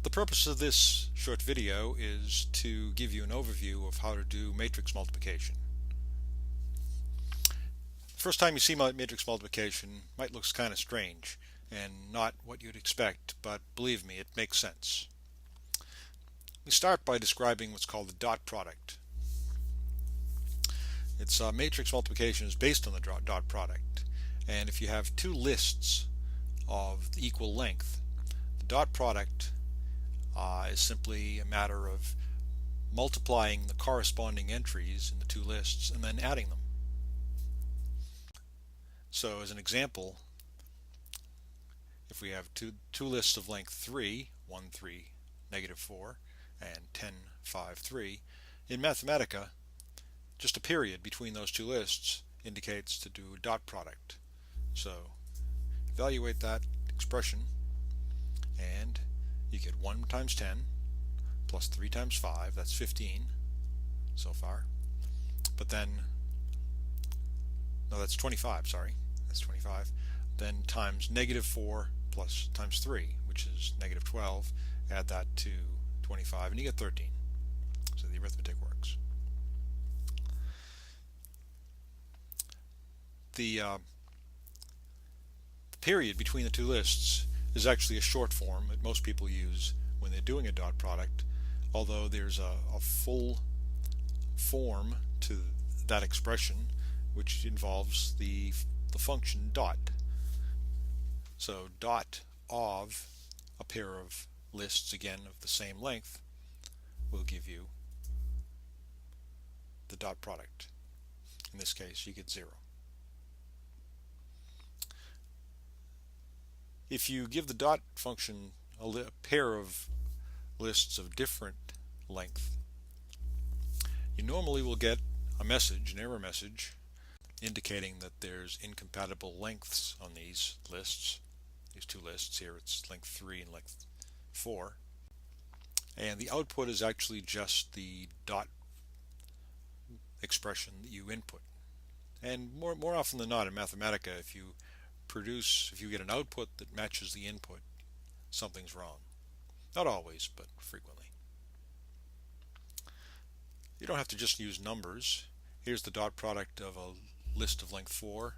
The purpose of this short video is to give you an overview of how to do matrix multiplication. First time you see matrix multiplication might look kind of strange and not what you'd expect, but believe me, it makes sense. We start by describing what's called the dot product. It's matrix multiplication is based on the dot product, and if you have two lists of equal length, the dot product is simply a matter of multiplying the corresponding entries in the two lists and then adding them. So as an example, if we have two lists of length 3, 1, 3, negative 4, and 10, 5, 3, in Mathematica, just a period between those two lists indicates to do a dot product. So evaluate that expression and you get 1 times 10 plus 3 times 5, that's 15 so far. But then, no, that's 25, sorry, that's 25. Then times negative 4 plus times 3, which is negative 12. Add that to 25 and you get 13. So the arithmetic works. The period between the two lists is actually a short form that most people use when they're doing a dot product, although there's a full form to that expression which involves the function dot. So dot of a pair of lists, again of the same length, will give you the dot product. In this case you get 0. If you give the dot function a pair of lists of different length, you normally will get a message, an error message, indicating that there's incompatible lengths on these lists. These two lists here, it's length 3 and length 4. And the output is actually just the dot expression that you input. And more often than not in Mathematica, if you get an output that matches the input, something's wrong. Not always, but frequently. You don't have to just use numbers. Here's the dot product of a list of length 4,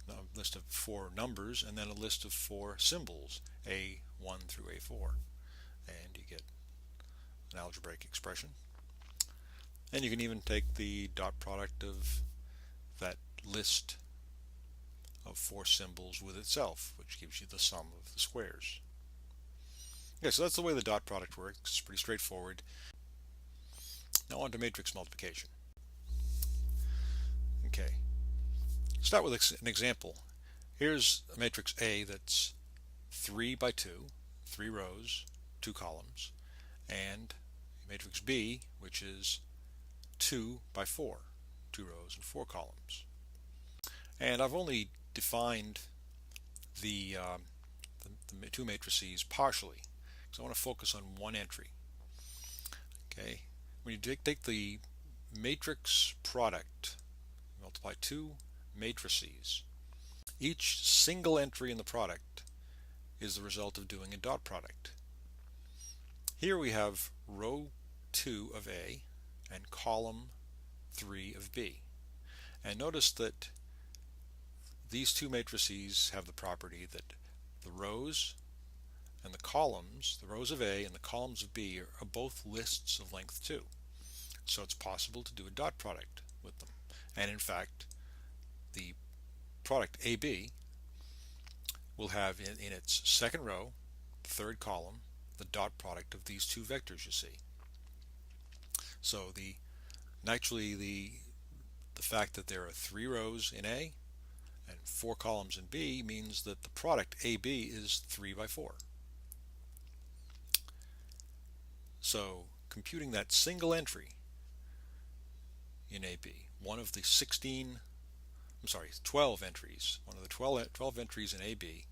a list of 4 numbers, and then a list of 4 symbols, A1 through A4. And you get an algebraic expression. And you can even take the dot product of that list of 4 symbols with itself, which gives you the sum of the squares. Okay, so that's the way the dot product works. It's pretty straightforward. Now on to matrix multiplication. Okay, start with an example. Here's a matrix A that's 3 by 2, 3 rows, 2 columns, and matrix B, which is 2 by 4, 2 rows and 4 columns. And I've only defined the two matrices partially, because I want to focus on one entry. Okay, when you take the matrix product, multiply two matrices, each single entry in the product is the result of doing a dot product. Here we have row 2 of A and column 3 of B. And notice that these two matrices have the property that the rows and the columns, the rows of A and the columns of B, are both lists of length 2. So it's possible to do a dot product with them. And in fact, the product AB will have in its second row, third column, the dot product of these two vectors you see. So naturally the fact that there are 3 rows in A and 4 columns in B means that the product AB is 3 by 4. So computing that single entry in AB, one of the 12 entries, one of the 12 entries in AB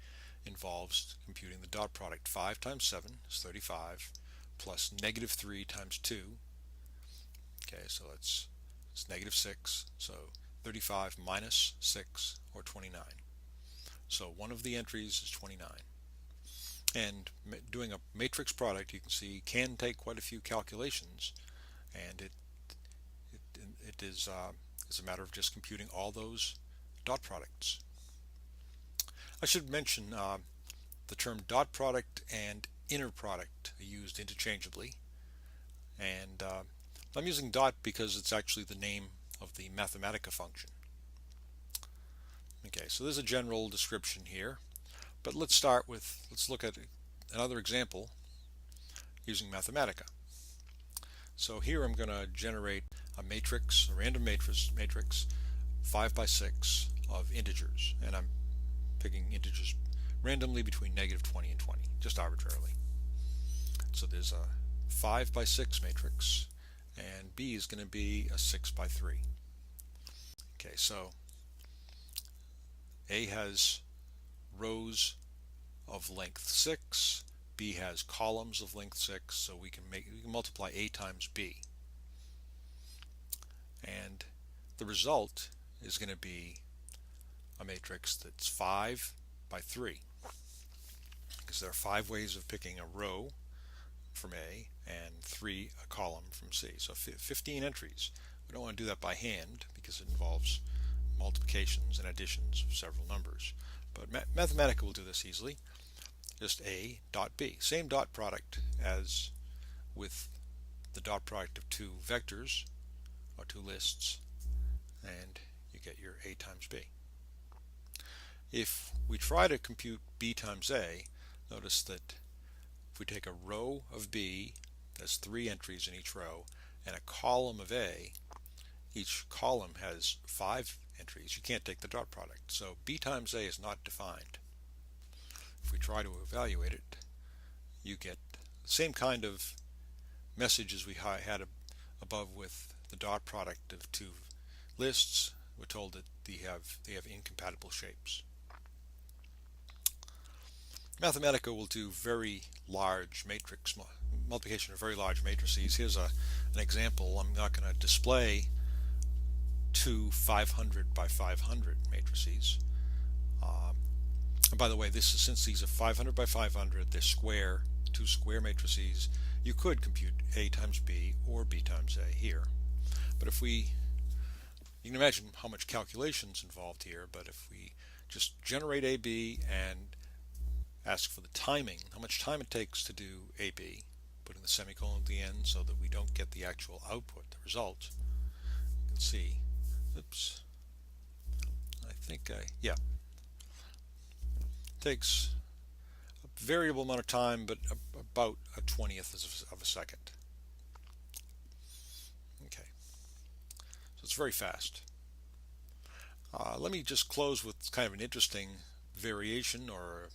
involves computing the dot product. 5 times 7 is 35 plus negative 3 times 2. Okay, so it's negative 6. So 35 minus 6, or 29. So one of the entries is 29. And doing a matrix product, you can see, can take quite a few calculations, and it is a matter of just computing all those dot products. I should mention the term dot product and inner product are used interchangeably, and I'm using dot because it's actually the name of the Mathematica function. Okay, so there's a general description here, but let's look at another example using Mathematica. So here I'm going to generate a matrix, a random matrix 5 by 6 of integers, and I'm picking integers randomly between -20 and 20, just arbitrarily. So there's a 5 by 6 matrix, and B is going to be a 6 by 3. Okay, so A has rows of length 6, B has columns of length 6, so we can multiply A times B. And the result is going to be a matrix that's 5 by 3, because there are 5 ways of picking a row from A and 3 a column from C. So 15 entries. We don't want to do that by hand because it involves multiplications and additions of several numbers. But Mathematica will do this easily. Just A dot B. Same dot product as with the dot product of two vectors or two lists, and you get your A times B. If we try to compute B times A, notice that if we take a row of B, that's 3 entries in each row, and a column of A, each column has 5 entries, you can't take the dot product. So B times A is not defined. If we try to evaluate it, you get the same kind of message as we had above with the dot product of two lists. We're told that they have incompatible shapes. Mathematica will do very large matrix multiplication of very large matrices. Here's an example. I'm not going to display two 500 by 500 matrices. And by the way, since these are 500 by 500, they're square, two square matrices. You could compute A times B or B times A here. But you can imagine how much calculation's involved here. But if we just generate AB and ask for the timing, how much time it takes to do AB, putting the semicolon at the end so that we don't get the actual output, the result. You can see, oops, yeah, it takes a variable amount of time, but about a 20th of a second. Okay, so it's very fast. Let me just close with kind of an interesting variation or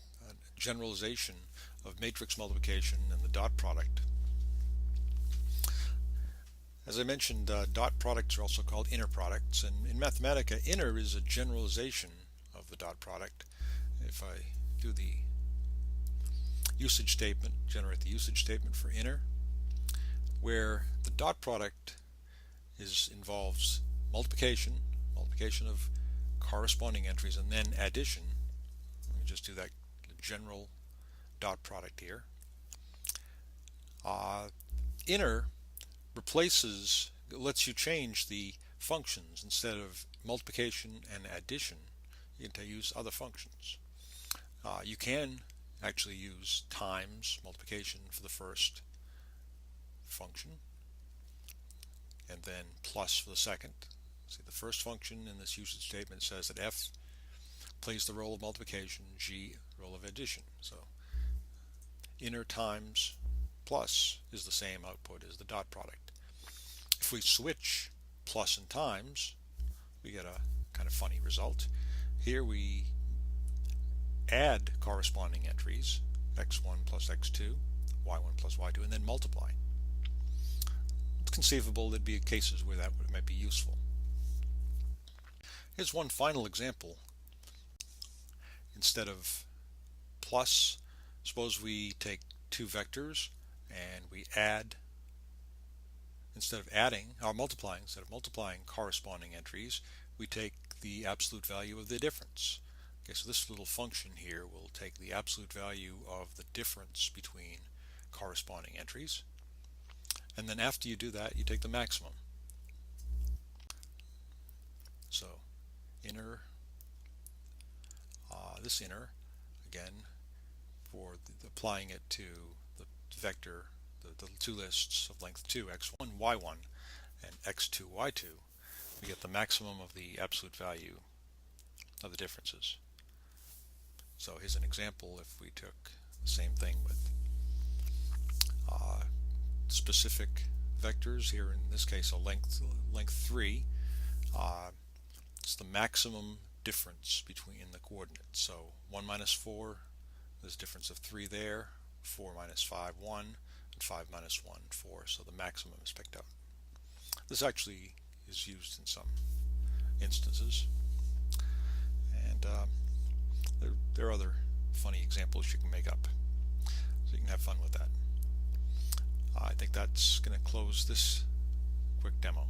generalization of matrix multiplication and the dot product. As I mentioned, dot products are also called inner products, and in Mathematica, inner is a generalization of the dot product. If I do the usage statement, generate the usage statement for inner, where the dot product involves multiplication of corresponding entries, and then addition. Let me just do that general dot product here. Inner lets you change the functions. Instead of multiplication and addition, you can use other functions. You can actually use times multiplication for the first function, and then plus for the second. See, the first function in this usage statement says that F plays the role of multiplication, G role of addition. So inner times plus is the same output as the dot product. If we switch plus and times, we get a kind of funny result. Here we add corresponding entries, x1 plus x2, y1 plus y2, and then multiply. It's conceivable there'd be cases where that might be useful. Here's one final example. Instead of plus, suppose we take two vectors and we add, instead of multiplying corresponding entries, we take the absolute value of the difference. Okay, so this little function here will take the absolute value of the difference between corresponding entries, and then after you do that, you take the maximum. So inner, this inner, again, for applying it to the vector, the two lists of length 2, x1, y1, and x2, y2, we get the maximum of the absolute value of the differences. So here's an example if we took the same thing with specific vectors. Here in this case a length 3, it's the maximum difference between the coordinates. So 1 minus 4, there's a difference of 3 there, 4 minus 5, 1, and 5 minus 1, 4. So the maximum is picked out. This actually is used in some instances. And there are other funny examples you can make up. So you can have fun with that. I think that's going to close this quick demo.